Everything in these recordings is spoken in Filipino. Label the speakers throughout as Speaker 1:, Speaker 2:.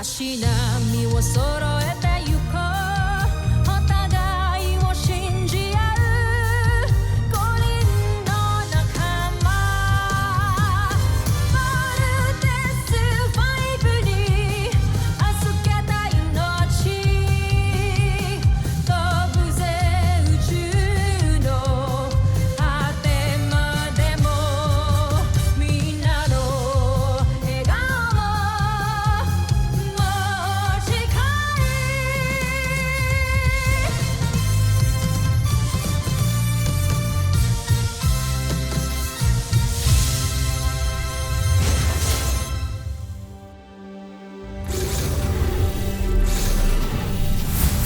Speaker 1: 足並みを揃えてゆこうお互いを信じ合う五人の仲間まるでスファイブに預けた命飛ぶぜ宇宙の果てまでもみんなの笑顔も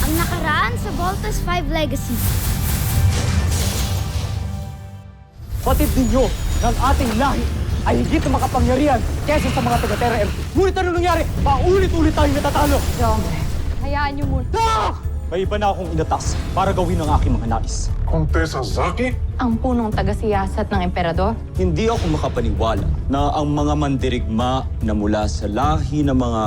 Speaker 2: Ang nakaraan sa Voltas 5 Legacy.
Speaker 3: Batid ninyo ng ating lahi ay higit na makapangyarihan kesa sa mga taga-Terra M. Ngunit ano nangyari? Paulit-ulit tayong natatalo.
Speaker 4: Hombre, hayaan niyo muna.
Speaker 3: Ah! May iba na akong inatas para gawin ang aking mga nais.
Speaker 5: Kontesa Zaki?
Speaker 4: Ang punong taga-siyasat ng emperador?
Speaker 6: Hindi ako makapaniwala na ang mga mandirigma na mula sa lahi ng mga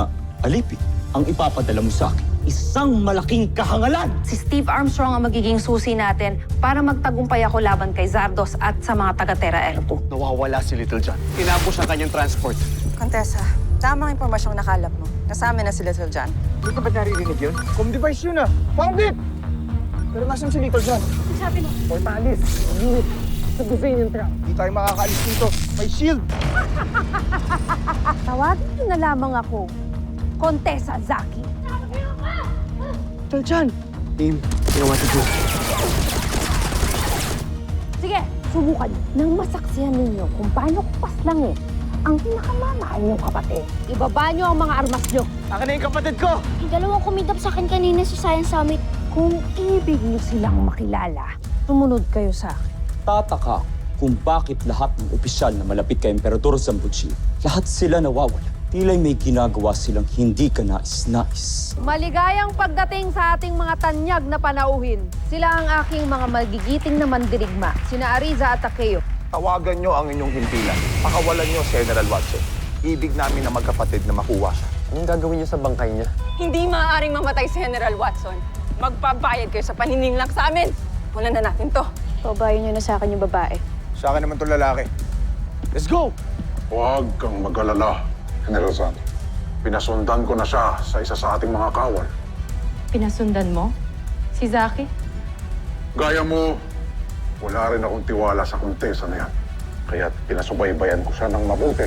Speaker 6: alipin ang ipapadala mo sa akin. Isang malaking kahangalan!
Speaker 7: Si Steve Armstrong ang magiging susi natin para magtagumpay ako laban kay Zardos at sa mga taga-Terra L2.
Speaker 3: Nawawala si Little John. Tinapos ang kanyang transport.
Speaker 8: Contessa, tamang impormasyong nakalap mo. Kasama na si Little John.
Speaker 3: Hindi ka ba naririnig yun? Home device yun ah! Found it! Pero nasan si Little John?
Speaker 2: Ang sabi mo?
Speaker 3: Portalis, unit, sa Brazilian truck. Hindi tayo makakaalis dito. May shield!
Speaker 4: Tawagin niyo na lamang ako, Kontesa Zaki.
Speaker 3: Little John! Team, you know what to do.
Speaker 4: Sige, subukan niyo. Nang masaksihan ninyo kung paano kupas lang ang pinakamamahal niyong kapatid. Ibaba niyo ang mga armas niyo.
Speaker 3: Akin na yung kapatid ko!
Speaker 2: Yung dalawang kumidap sa akin kanina sa Science Summit.
Speaker 4: Kung ibig niyo silang makilala, sumunod kayo sa akin.
Speaker 6: Tataka kung bakit lahat ng opisyal na malapit kay Emperador Zambuchi, lahat sila nawawala. Tila'y may ginagawa silang hindi ka nais-nais.
Speaker 4: Maligayang pagdating sa ating mga tanyag na panauhin. Sila ang aking mga magigiting na mandirigma, sina Ariza at Takeo.
Speaker 5: Tawagan nyo ang inyong himpilan. Pakawalan nyo si General Watson. Ibig namin na magkapatid na makuha siya.
Speaker 3: Anong gagawin niyo sa bangkay niya?
Speaker 8: Hindi maaaring mamatay si General Watson. Magpabayad kayo sa panininglang sa amin. Wala na natin to.
Speaker 4: Pabayan niyo na sa akin yung babae.
Speaker 5: Sa akin naman itong lalaki. Let's go!
Speaker 9: Huwag kang mag-alala, General Zan. Pinasundan ko na siya sa isa sa ating mga kawal.
Speaker 4: Pinasundan mo? Si Zaki?
Speaker 9: Gaya mo, wala rin akong tiwala sa kontesa na yan. Kaya't pinasubaybayan ko siya ng mabuti.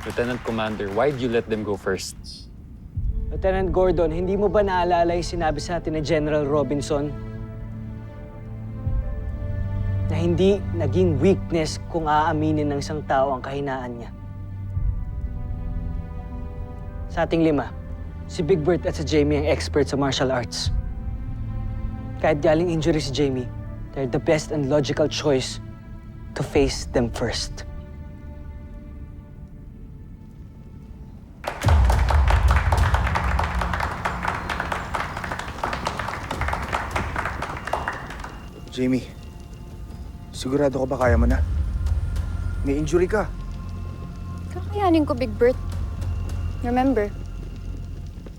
Speaker 10: Lieutenant Commander, why'd you let them go first?
Speaker 3: Lieutenant Gordon, hindi mo ba naalala yung sinabi sa atin ni General Robinson? Na hindi naging weakness kung aaminin ng isang tao ang kahinaan niya. Sa ating lima, si Big Bird at si Jamie ang expert sa martial arts. Kahit galing injury si Jamie, they're the best and logical choice to face them first.
Speaker 5: Jamie, sigurado ka ba kaya mo na? May injury ka.
Speaker 2: Kakayanin ko, Big Bird. Remember,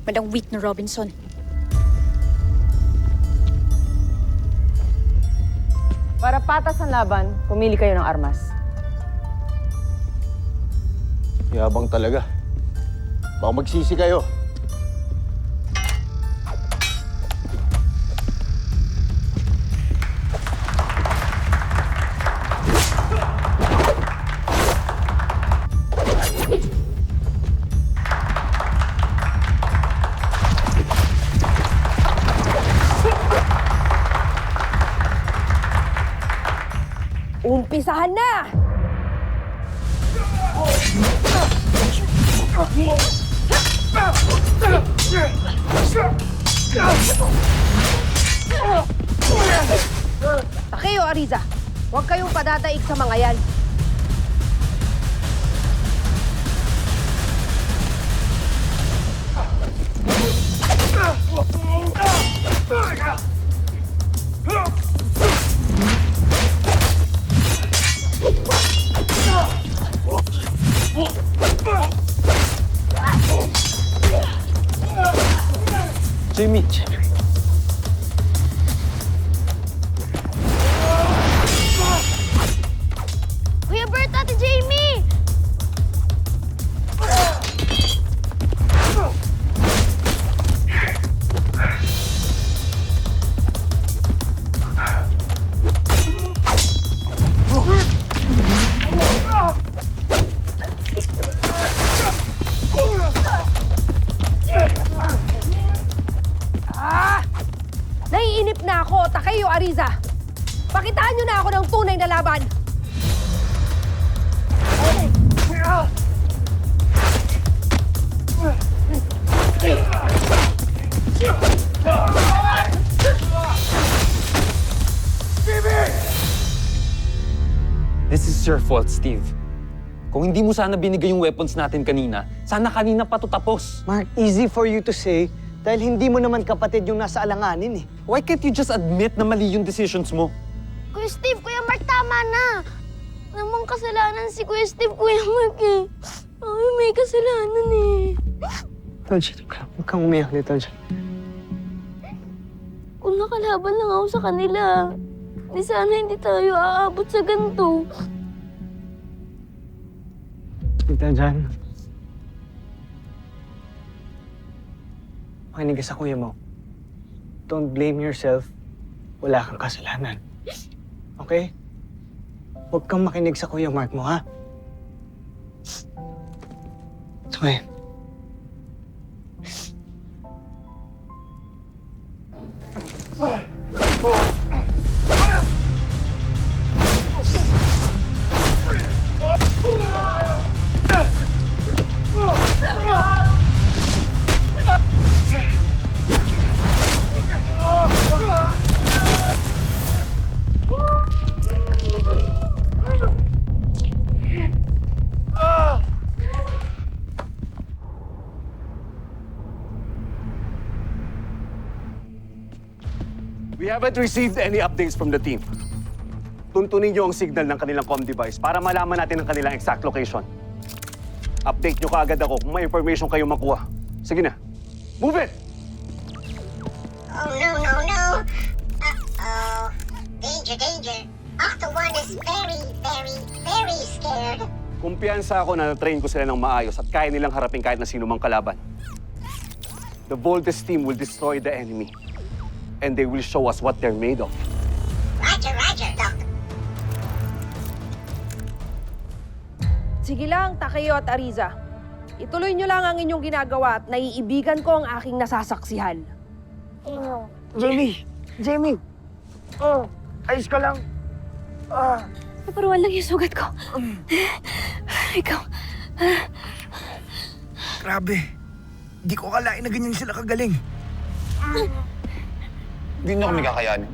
Speaker 2: walang weak na Robinson.
Speaker 7: Para patas ang laban, pumili kayo ng armas.
Speaker 5: Yabang talaga. Baka magsisi kayo.
Speaker 4: Umpisahan na! Takeo, Ariza, huwag kayong padadaig sa mga yan.
Speaker 10: Jamie!
Speaker 2: Kuya Bert, Ate Jamie!
Speaker 4: Naiinip na ako, Takeo Ariza. Pakitaan niyo na ako ng tunay na laban.
Speaker 10: This is your fault, Steve. Kung hindi mo sana binigay yung weapons natin kanina, sana kanina pa to tapos.
Speaker 3: Mark, easy for you to say dahil hindi mo naman kapatid yung nasa alanganin eh.
Speaker 10: Why can't you just admit na mali yung decisions mo?
Speaker 2: Kuya Steve, Kuya Mark, tama na. Namang kasalanan si Kuya Steve, Kuya Mark eh. Ay, may kasalanan eh.
Speaker 3: Tolja, huwag kang umiyak, Tolja.
Speaker 2: Kung nakalaban lang ako sa kanila, di sana hindi tayo aabot sa ganito.
Speaker 3: Tita Jan. Makinig ka sa kuya mo. Don't blame yourself. Wala kang kasalanan. Okay? Huwag kang makinig sa kuya Mark mo, ha? Okay.
Speaker 11: We haven't received any updates from the team. Tuntunin niyo ang signal ng kanilang comm device para malaman natin ang kanilang exact location. Update niyo kaagad ako kung may information kayo makuha. Sige na. Move it!
Speaker 12: Oh, no. Uh-oh. Danger. Octo One is very scared.
Speaker 11: Kumpiyansa ako na na-train ko sila ng maayos at kaya nilang harapin kahit na sino mang kalaban. The Voltes team will destroy the enemy. And they will show us what they're made of.
Speaker 12: Roger, Doc.
Speaker 4: Sige lang, Takeo at Ariza. Ituloy niyo lang ang inyong ginagawa at naiibigan ko ang aking nasasaksihan.
Speaker 3: Jamie! Ayos ka lang.
Speaker 2: Naparuan lang yung sugat ko. Ikaw.
Speaker 13: Grabe. Hindi ko akalain na ganyan sila kagaling.
Speaker 9: Hindi niyo kami kakayanin.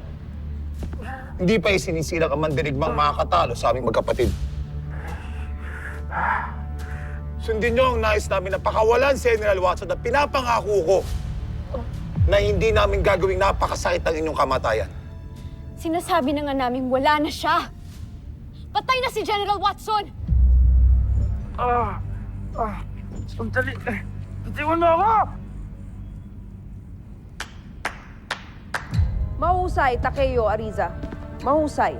Speaker 9: Hindi pa isinisila ka mandirigmang makakatalo sa aming magkapatid. Sundin niyo ang nais namin na pakawalan si General Watson at pinapangako ko na hindi namin gagawing napakasakit ang inyong kamatayan.
Speaker 2: Sinasabi na nga namin wala na siya. Patay na si General Watson!
Speaker 13: Sandali. Bitiwan mo ako!
Speaker 4: Mahusay, Takeo Ariza. Mahusay.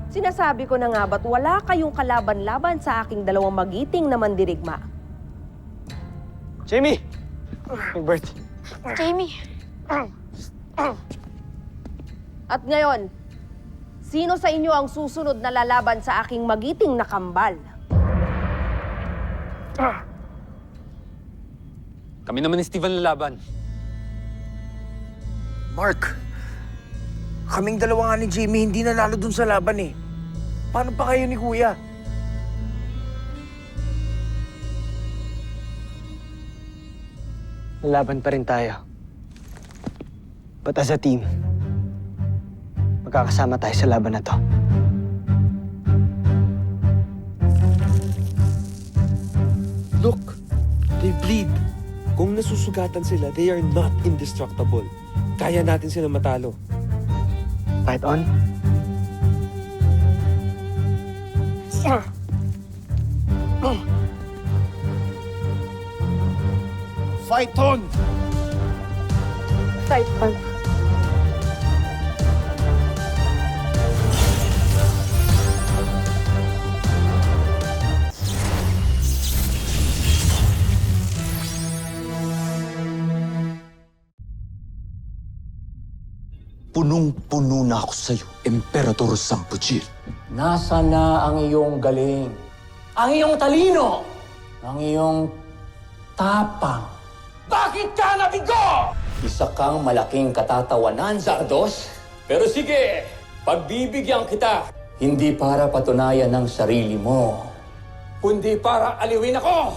Speaker 4: Sinasabi ko na nga ba't wala kayong kalaban-laban sa aking dalawang magiting na mandirigma?
Speaker 3: Jamie! Bert.
Speaker 2: Jamie.
Speaker 4: At ngayon, sino sa inyo ang susunod na lalaban sa aking magiting na kambal?
Speaker 10: Kami naman ni Steve ang lalaban.
Speaker 13: Mark, kaming dalawa nga ni Jamie hindi nanalo dun sa laban eh. Paano pa kayo ni Kuya?
Speaker 3: Lalaban pa rin tayo. But as a team, magkakasama tayo sa laban na to.
Speaker 14: Look, they bleed. Kung nasusugatan sila, they are not indestructible. Kaya natin sila matalo.
Speaker 3: Fight on?
Speaker 9: Fight on!
Speaker 8: Type 5.
Speaker 6: Punong-puno na ako sa'yo, Emperador Sampujil.
Speaker 15: Nasaan na ang iyong galing? Ang iyong talino? Ang iyong tapang? Bakit ka nabigo? Isa kang malaking katatawanan, Zardos. Pero sige, pagbibigyan kita. Hindi para patunayan ng sarili mo, kundi para aliwin ako.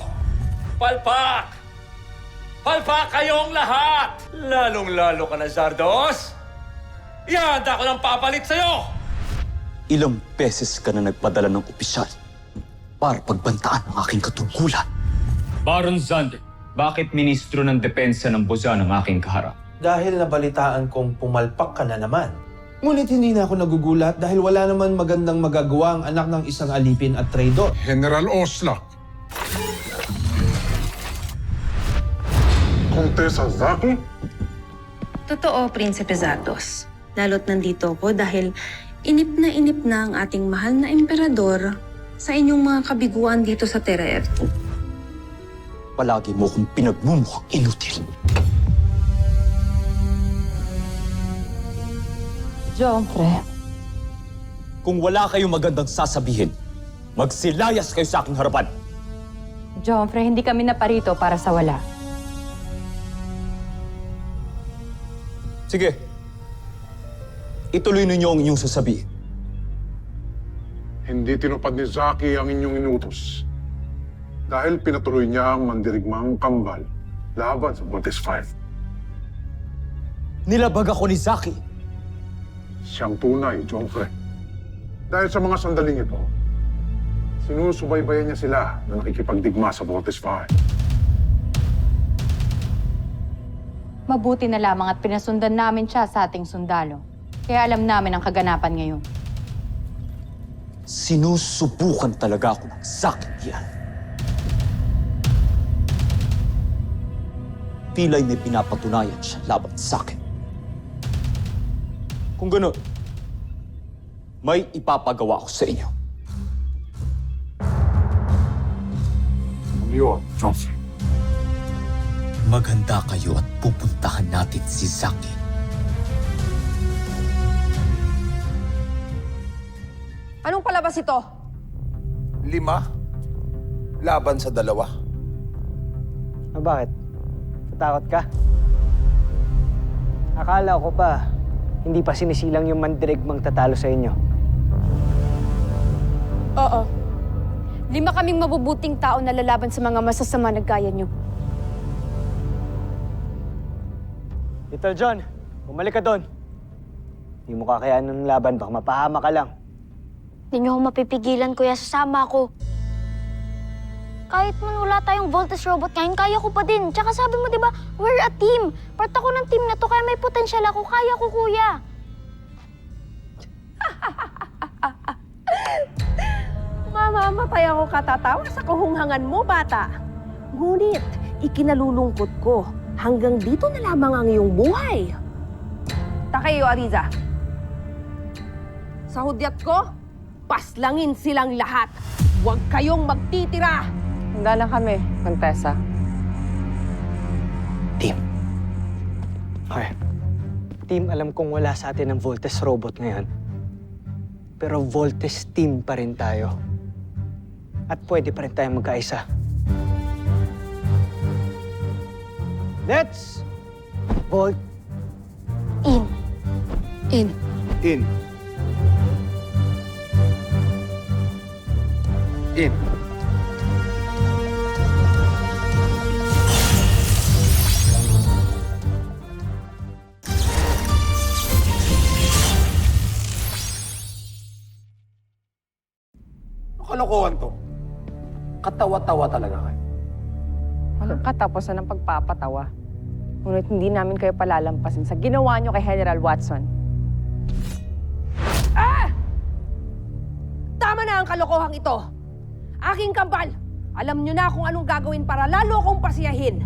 Speaker 15: Palpak! Palpak kayong lahat! Lalong-lalo ka na, Zardos. Ihanda ko ng papalit sa'yo!
Speaker 6: Ilang beses ka na nagpadala ng opisyal para pagbantaan ang aking katungkulan.
Speaker 16: Baron Zand, bakit ministro ng depensa ng Buzan ang aking kaharap?
Speaker 17: Dahil nabalitaan kong pumalpak ka na naman. Ngunit hindi na ako nagugulat dahil wala naman magandang magagawa ang anak ng isang alipin at traidor.
Speaker 9: General Oslak. Contessa Zaki?
Speaker 7: Totoo, Prinsipe Zardos. Lalo't nandito ko dahil inip na ang ating mahal na emperador sa inyong mga kabiguan dito sa Terra Erto.
Speaker 6: Palagi mo kong pinagmumukhang inutil.
Speaker 7: Joffre.
Speaker 6: Kung wala kayong magandang sasabihin, magsilayas kayo sa aking harapan.
Speaker 7: Joffre, hindi kami naparito para sa wala.
Speaker 6: Sige. Ituloy ninyo ang inyong sasabihin.
Speaker 9: Hindi tinupad ni Zaki ang inyong inutos. Dahil pinatuloy niya ang mandirigmang kambal laban sa Voltes 5.
Speaker 6: Nilabag ako ni Zaki.
Speaker 9: Siyang tunay, Joffre. Dahil sa mga sandaling ito, sinusubaybayan niya sila na nakikipagdigma sa Voltes 5.
Speaker 7: Mabuti na lamang at pinasundan namin siya sa ating sundalo. Kaya alam namin ang kaganapan ngayon.
Speaker 6: Sinusubukan talaga ako ng sakit yan. Pila'y may pinapatunayan siya laban sa akin. Kung gano'n, may ipapagawa ko sa inyo.
Speaker 9: Ano yun, Joffre?
Speaker 6: Maghanda kayo at pupuntahan natin si Zaki.
Speaker 4: Anong palabas ito?
Speaker 13: 5? Laban sa 2?
Speaker 3: Bakit? Natakot ka? Akala ko pa, hindi pa sinisilang yung mandirigmang tatalo sa inyo.
Speaker 2: Oo. 5 kaming mabubuting tao na lalaban sa mga masasama na gaya nyo.
Speaker 3: Little John, bumalik ka doon. Hindi mo kakayanan ng laban, baka mapahama ka lang.
Speaker 2: Hindi niyo ako mapipigilan, kuya. Sasama ako. Kahit man wala tayong Voltes robot ngayon, kaya ko pa din. Tsaka sabi mo, di ba, we're a team. Part ako ng team na to, kaya may potensyal ako. Kaya ko, kuya.
Speaker 4: Mamamatay ako katatawa sa kahunghangan mo, bata. Ngunit, ikinalulungkot ko. Hanggang dito na lamang ang iyong buhay. Takayo, Ariza. Sa hudyat ko, paslangin silang lahat. Huwag kayong magtitira.
Speaker 8: Handa na kami, Contessa.
Speaker 3: Team. Okay. Team, alam kong wala sa atin ang Voltes robot ngayon. Pero Voltes team pa rin tayo. At pwede pa rin tayong magkaisa. Let's Volt
Speaker 2: In.
Speaker 3: in.
Speaker 11: In. In.
Speaker 13: Kalokohan to. Katawa-tawa talaga kayo.
Speaker 8: Walang katapusan ng pagpapatawa. Ngunit hindi namin kayo palalampasin sa ginawa nyo kay General Watson.
Speaker 4: Tama na ang kalokohang ito. Aking kambal, alam nyo na kung anong gagawin para lalo kong pasiyahin.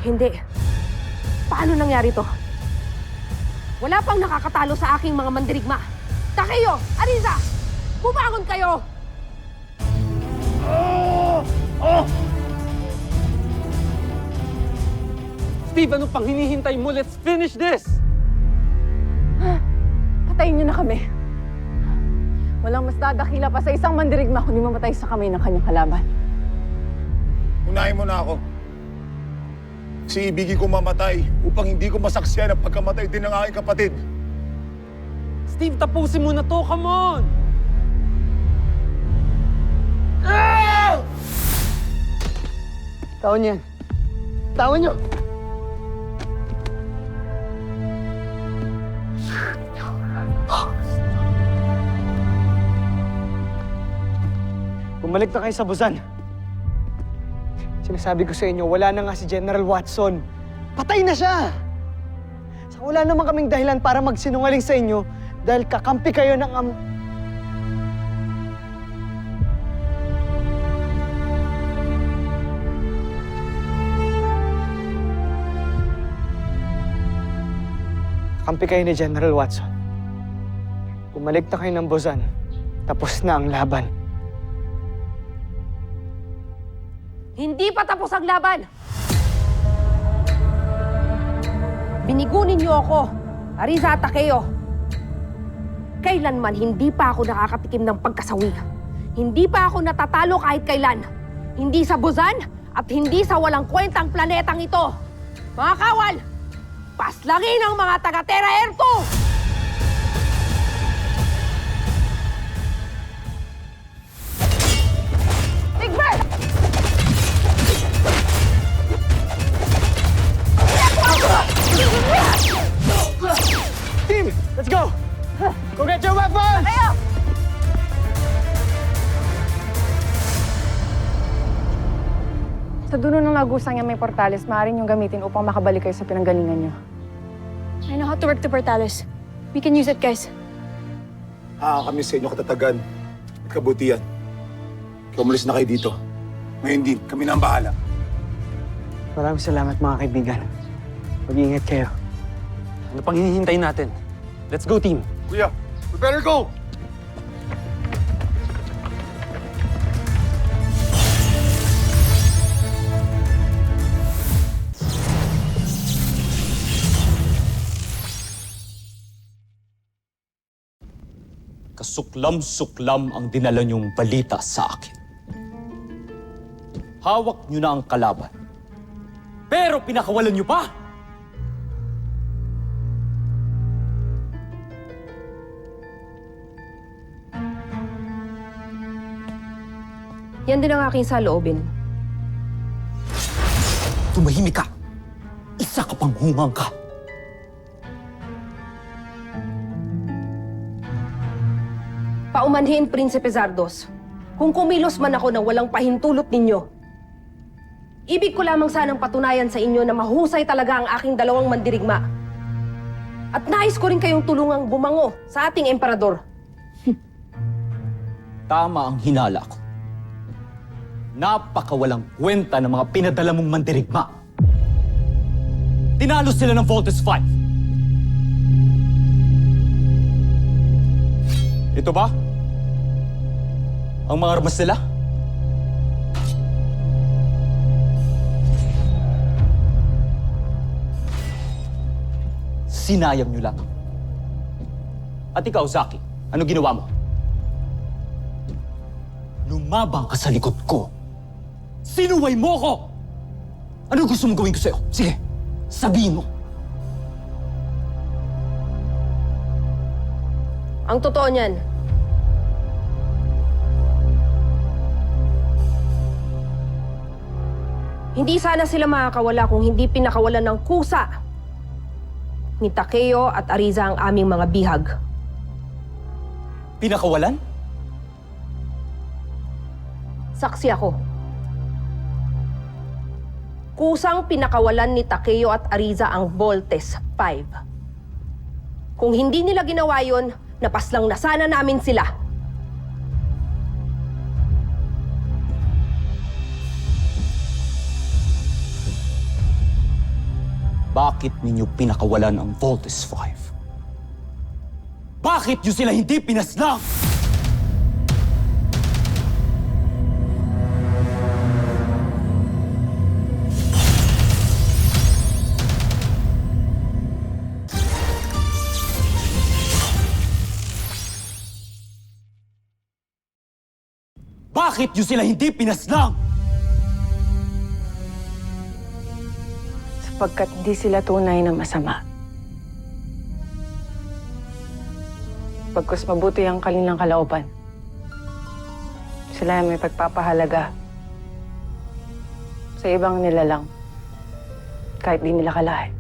Speaker 4: Hindi. Paano nangyari to? Wala pang nakakatalo sa aking mga mandirigma. Takeo! Ariza! Bumangon kayo!
Speaker 10: Steve, ano pang hinihintay mo? Let's finish this!
Speaker 8: Patayin niyo na kami. Walang mas dadakila pa sa isang mandirigma kundi mamatay sa kamay ng kanyang kalaban.
Speaker 9: Unahin mo na ako. Si ibigin ko mamatay upang hindi ko masaksiyan ang pagkamatay din ng aking kapatid.
Speaker 10: Steve, tapusin mo na to! Come on!
Speaker 3: Tawon yan. Tawon nyo! Bumalik na kayo sa Busan. Sinasabi ko sa inyo, wala na nga si General Watson. Patay na siya! Saka wala naman kaming dahilan para magsinungaling sa inyo dahil kakampi kayo ng Kampi kayo ni General Watson. Bumalik na kayo ng Busan. Tapos na ang laban.
Speaker 4: Hindi pa tapos ang laban! Binigunin niyo ako, Ariza at Takeo. Kailanman hindi pa ako nakakatikim ng pagkasawi. Hindi pa ako natatalo kahit kailan. Hindi sa Busan at hindi sa walang kwentang planetang ito. Mga kawal, paslangin ang mga taga-Terra Air 2! Big Bird!
Speaker 3: Team, let's go! Go get your weapons!
Speaker 4: Tayo!
Speaker 8: Sa dulo ng lagusang niya may portales, maaaring yung gamitin upang makabalik kayo sa pinanggalingan niyo.
Speaker 2: I know how to work the portales. We can use it, guys.
Speaker 9: Kami sa inyo katatagan at kabutihan. Kaya umalis na kayo dito. Ngayon din, kami na ang bahala.
Speaker 3: Maraming salamat mga kaibigan. Mag-iingat kayo.
Speaker 10: Ano pang hinihintay natin? Let's go, team!
Speaker 9: Kuya, we better go!
Speaker 6: Kasuklam-suklam ang dinala niyong balita sa akin. Hawak niyo na ang kalaban. Pero pinakawalan niyo pa!
Speaker 4: Yan din ang aking saloobin.
Speaker 6: Tumahimik ka! Isa ka pang hungang ka!
Speaker 4: Paumanhin, Prinsipe Zardos. Kung kumilos man ako nang walang pahintulot ninyo, ibig ko lamang sanang patunayan sa inyo na mahusay talaga ang aking dalawang mandirigma. At nais ko rin kayong tulungang bumango sa ating emperador.
Speaker 6: Tama ang hinala ko. Napakawalang kwenta ng mga pinadala mong mandirigma. Tinalo sila ng Voltes 5. Ito ba? Ang mga armas nila? Sinayang nyo lang. At ikaw, Zaki, ano ginawa mo? Lumabang ka sa likod ko. Sinuway mo ko! Ano gusto mong gawin ko sa'yo? Sige, sabihin mo.
Speaker 4: Ang totoo niyan, hindi sana sila makakawala kung hindi pinakawalan ng kusa ni Takeo at Ariza ang aming mga bihag.
Speaker 6: Pinakawalan?
Speaker 4: Saksi ako. Kusang pinakawalan ni Takeo at Ariza ang Voltes 5. Kung hindi nila ginawa yon, napaslang na sana namin sila.
Speaker 6: Bakit ninyo pinakawalan ang Voltes 5? Bakit nyo sila hindi pinaslang? Bakit nyo sila hindi pinaslang?
Speaker 8: Sapagkat di sila tunay na masama. Pagkus mabuti ang kanilang kalooban. Sila ay may pagpapahalaga sa ibang nilalang, kahit di nila kalahin.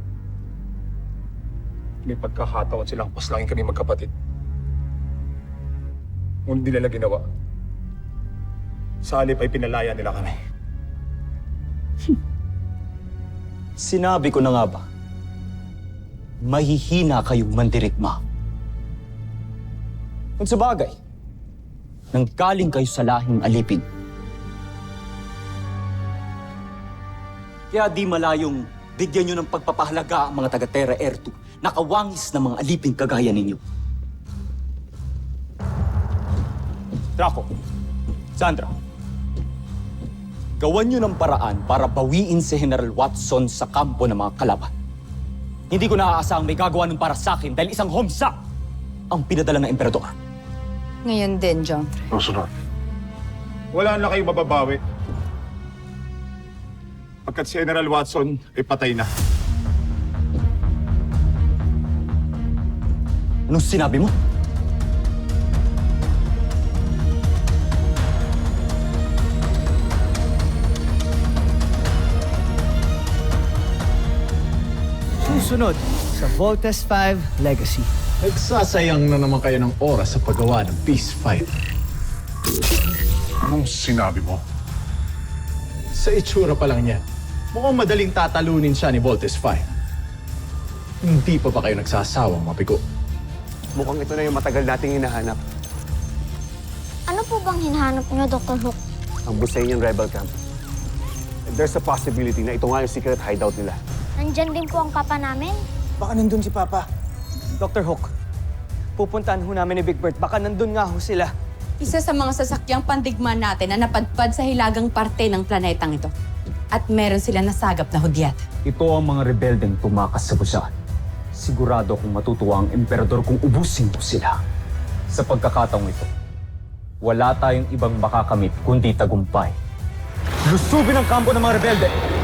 Speaker 5: May pagkakataon silang paslangin kami magkapatid. Ngunit di nila ginawa. Sa halip ay pinalaya nila kami.
Speaker 6: Sinabi ko na nga ba, mahihina kayong mandirigma. Kung sa bagay, nanggaling kayo sa lahing alipin. Kaya di malayong bigyan nyo ng pagpapahalaga ang mga taga-Terra Air 2, nakawangis na mga alipin kagaya ninyo. Draco, Sandra, gawan nyo ng paraan para bawiin si General Watson sa kampo ng mga kalaban. Hindi ko naaasahang may gagawa nun para sa akin dahil isang homsa ang pinadala ng emperador.
Speaker 18: Ngayon din, John.
Speaker 5: Susunod. Wala na kayong mababawi. Pagkat si General Watson ay patay na.
Speaker 6: Anong sinabi mo?
Speaker 19: Susunod sa Voltes 5 Legacy.
Speaker 20: Nagsasayang na naman kayo ng oras sa paggawa ng Peace Fighter.
Speaker 9: Anong sinabi mo?
Speaker 20: Sa itsura pa lang niya, mukhang madaling tatalunin siya ni Voltes 5. Hindi pa ba kayo nagsasawang mapigo?
Speaker 11: Mukhang ito na yung matagal nating hinahanap.
Speaker 2: Ano po bang hinahanap niyo, Dr. Hook?
Speaker 11: Ang Busanian Rebel Camp. And there's a possibility na ito nga yung secret hideout nila.
Speaker 2: Nandyan din po ang papa namin.
Speaker 3: Baka nandun si Papa. Dr. Hook, pupuntahan ho namin ni Big Bird. Baka nandun nga ho sila.
Speaker 18: Isa sa mga sasakyang pandigma natin na napadpad sa hilagang parte ng planetang ito. At meron sila nasagap na hudyat.
Speaker 6: Ito ang mga rebeldeng tumakas sa Busan. Sigurado kung matutuwa ang emperador kung ubusin mo sila. Sa pagkakataong ito, wala tayong ibang makakamit kundi tagumpay. Lusubin ang kampo ng mga rebelde!